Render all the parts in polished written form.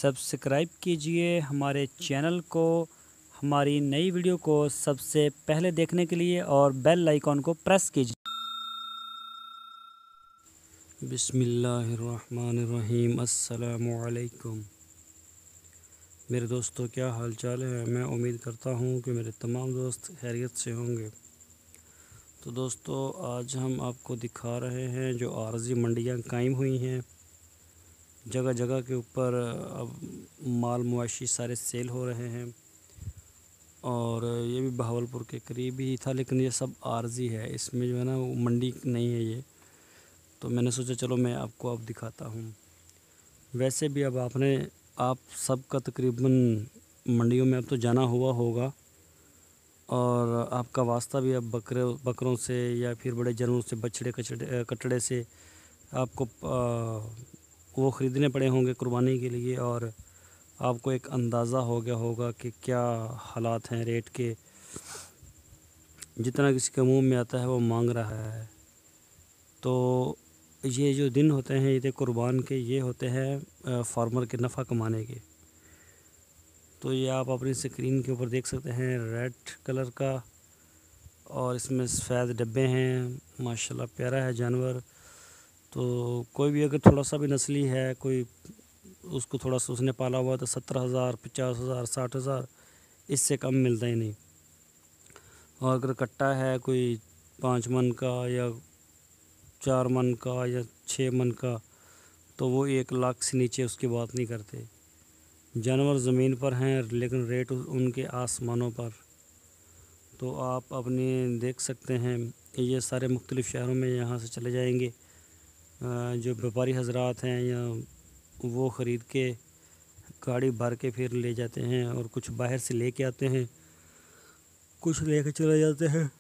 Subscribe कीजिए हमारे channel को, हमारी नई वीडियो को सबसे पहले देखने के लिए और बेल आइकॉन को प्रेस कीजिए। बिस्मिल्लाहिर्रहमानिर्रहीम। अस्सलामुअलैकुम मेरे दोस्तों, क्या हाल चाल है। मैं उम्मीद करता हूँ कि मेरे तमाम दोस्त खैरियत से होंगे। तो दोस्तों, आज हम आपको दिखा रहे हैं जो आरज़ी मंडियाँ कायम हुई हैं। जगह जगह के ऊपर अब माल मवेशी सारे सेल हो रहे हैं और ये भी बहावलपुर के करीब ही था, लेकिन ये सब आरज़ी है। इसमें जो है ना वो मंडी नहीं है ये। तो मैंने सोचा चलो मैं आपको अब दिखाता हूँ। वैसे भी अब आप सबका तकरीबन मंडियों में अब तो जाना हुआ होगा और आपका वास्ता भी अब बकरों से या फिर बड़े जानवरों से, बछड़े कटड़े से आपको वो ख़रीदने पड़े होंगे कुर्बानी के लिए, और आपको एक अंदाज़ा हो गया होगा कि क्या हालात हैं रेट के। जितना किसी के मुंह में आता है वो मांग रहा है। तो ये जो दिन होते हैं ईद कुर्बान के, ये होते हैं फार्मर के नफ़ा कमाने के। तो ये आप अपनी स्क्रीन के ऊपर देख सकते हैं, रेड कलर का, और इसमें सफ़ेद डब्बे हैं। माशाल्लाह प्यारा है जानवर। तो कोई भी अगर थोड़ा सा भी नस्ली है, कोई उसको थोड़ा सा उसने पाला हुआ तो 70,000, 50,000, 60,000, इससे कम मिलता ही नहीं। और अगर कट्टा है कोई 5 मन का या 4 मन का या 6 मन का, तो वो 1 लाख से नीचे उसकी बात नहीं करते। जानवर ज़मीन पर हैं लेकिन रेट उनके आसमानों पर। तो आप अपने देख सकते हैं, ये सारे मुख्तलिफ़ शहरों में यहाँ से चले जाएंगे। जो व्यापारी हजरात हैं या वो ख़रीद के गाड़ी भर के फिर ले जाते हैं, और कुछ बाहर से लेके आते हैं, कुछ लेके चले जाते हैं।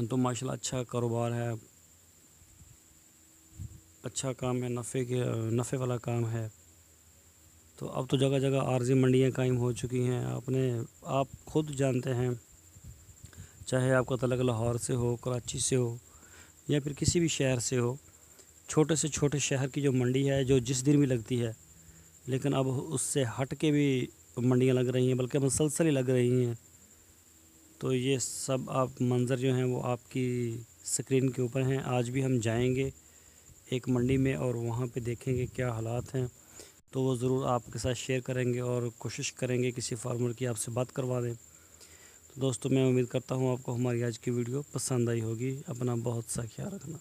तो माशाल्लाह अच्छा कारोबार है, अच्छा काम है, नफ़े वाला काम है। तो अब तो जगह जगह आरज़ी मंडियाँ कायम हो चुकी हैं। आप खुद जानते हैं, चाहे आपका तल्लुक़ लाहौर से हो, कराची से हो या फिर किसी भी शहर से हो, छोटे से छोटे शहर की जो मंडी है जो जिस दिन भी लगती है, लेकिन अब उससे हट के भी मंडियाँ लग रही हैं, बल्कि मुसलसल ही लग रही हैं। तो ये सब आप मंज़र जो हैं वो आपकी स्क्रीन के ऊपर हैं। आज भी हम जाएंगे एक मंडी में और वहाँ पे देखेंगे क्या हालात हैं। तो वो ज़रूर आपके साथ शेयर करेंगे और कोशिश करेंगे किसी फार्मर की आपसे बात करवा दें। तो दोस्तों, मैं उम्मीद करता हूँ आपको हमारी आज की वीडियो पसंद आई होगी। अपना बहुत सा ख्याल रखना।